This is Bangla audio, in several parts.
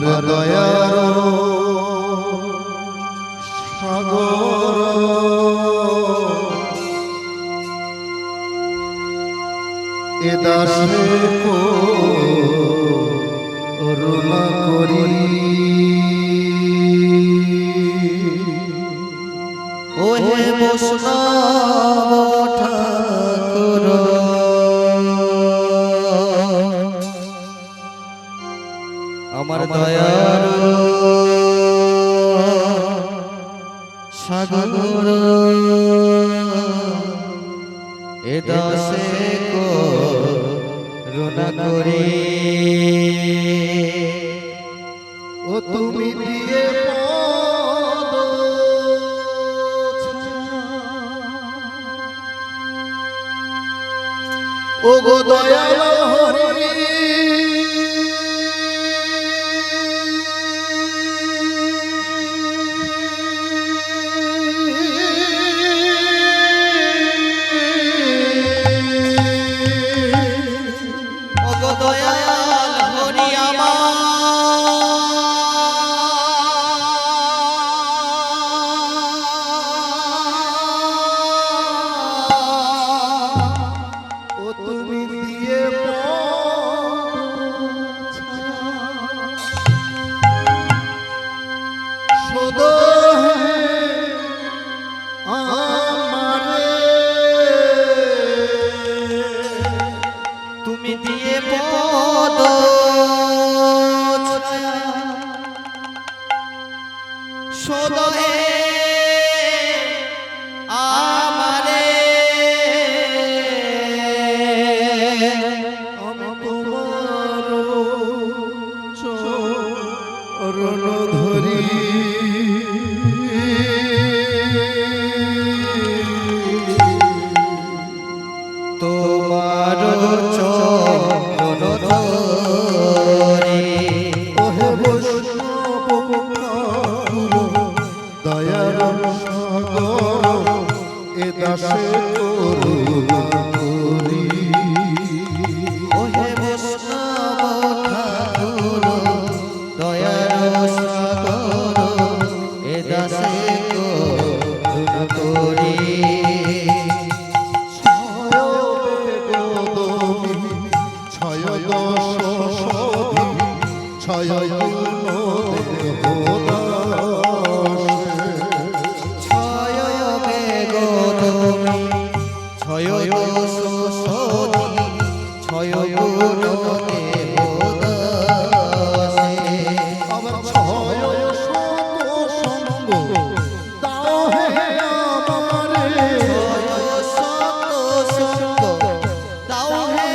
আমার দয়ার সাগর এ দাসে করুণা করি ওহে বৈষ্ণব ঠাকুর আমার দয়ার সাগর এ দাসে করুণা করি ও তুমি দিয়ে পদ ও গো দয়াল হরি তুমি দিয়ে পদ সদহে আমারে আমি তোমার চরণ ধরি তোমার চরণ ধরি ওহে বৈষ্ণব দয়ার সাগর এ দাসে করুণা করি ওহে বৈষ্ণব ঠাকুর দয়ার সাগর এ দাসে করুণা করি ছয় দশ ছয় ছয় বেগ তুমি ছয় দোষ সধি ছয় গুণ দেবদাসে আমার ছয় শত সঙ্গ তাও হে আমারে ছয় শত সঙ্গ দাও হে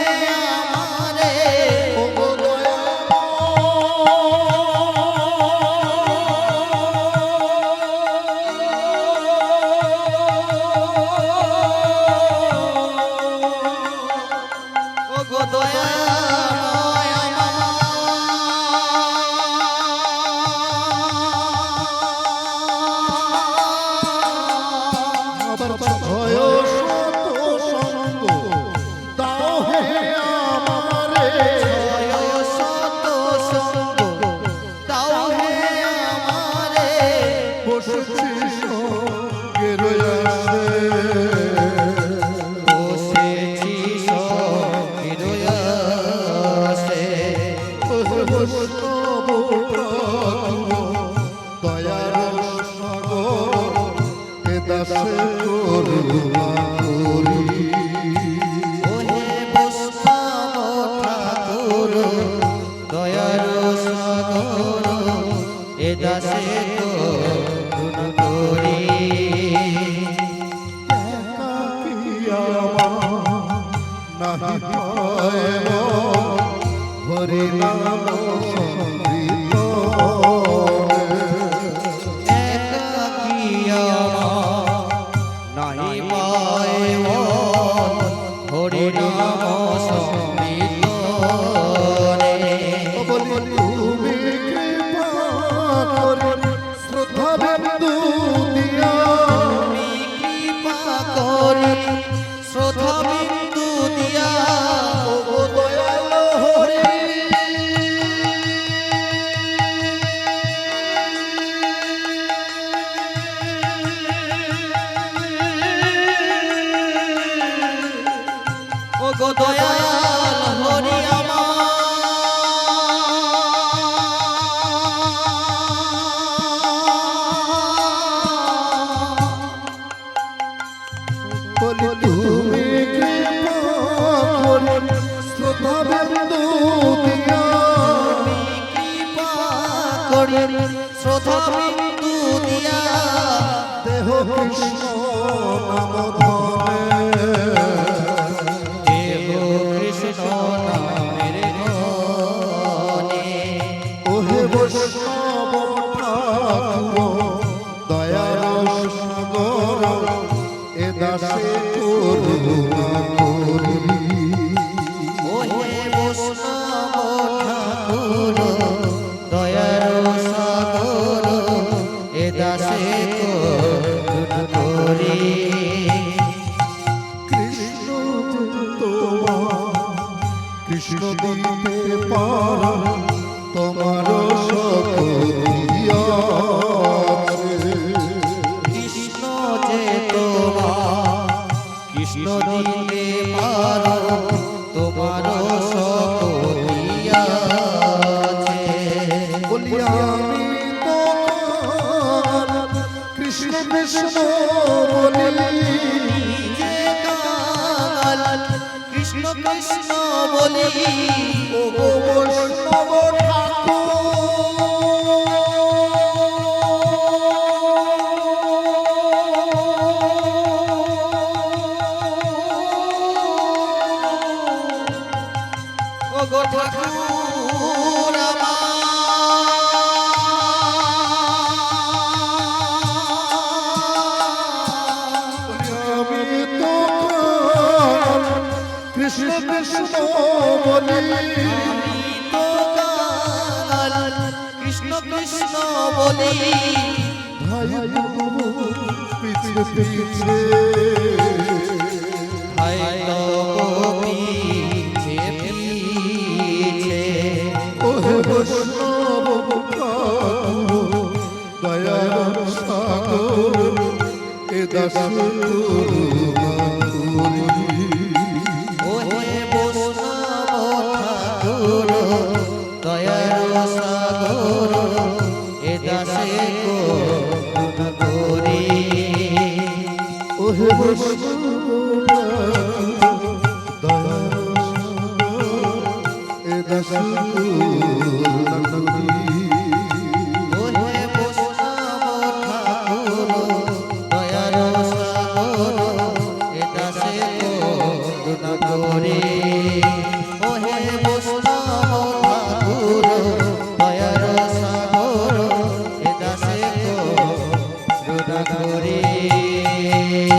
আমারে ও গো ও গো দয়াময় আবার ছয় শত সঙ্গ তাও হে আমারে ছয় শত সঙ্গ দাও হে আমারে বসেছি সঙ্গে রয়াসে বসেছি সঙ্গে রয়াসে বৈষ্ণব দয়ার সাগর এ দাসে করুণা করি ওহে বৈষ্ণব ঠাকুর দয়ার সাগর এ দাসে করুণা করি হরি নাম নাহি পায় হরি নাম সমৃত তুমি কৃপা করে শ্রদ্ধা বিন্দু দিয়া কৃপা করে শ্রদ্ধা বিন্দু দিয়া ও দয়াল হরি বলি তুমি কৃপা করে শ্রদ্ধা বিন্দু দিয়া কৃপা করি শ্রদ্ধা বিন্দু দিয়া দেহ কৃষ্ণ নাম ধনে দেহ কৃষ্ণ নামের ধনে ওহে বৈষ্ণব ঠাকুর দয়ার সাগর এ দাসে করুণা করি ওহে বৈষ্ণব ঠাকুর দয়ার সাগর এ দাসে করুণা করি কৃষ্ণ তোমার কৃষ্ণ দিতে পার তোমার সকলিয়া কৃষ্ণ যে তোমার কৃষ্ণ দিতে পারো তোমার সকলিয়া আছে বলি আমি তোমার কৃষ্ণ কৃষ্ণ বলি যে কাল কৃষ্ণ কৃষ্ণ বলি ও গো বৈষ্ণব ও গো ঠাকুর আমি তোমার কৃষ্ণ কৃষ্ণ বলি তো কাল কৃষ্ণ কৃষ্ণ বলি ভাই পিছে পিছে হায় পিছে পিছে ওহে বৈষ্ণব ঠাকুর দয়ার সাগর এ দাস করুণা করি ওহে বৈষ্ণব ঠাকুর দয়ার সাগর এ দাসে করুণা করি ওহে বৈষ্ণব দয়ার সাগর এ দাস করুণা করি ওহে বৈষ্ণব ঠাকুর দয়ার সাগর এ দাসে করুণা করি ওহে বৈষ্ণব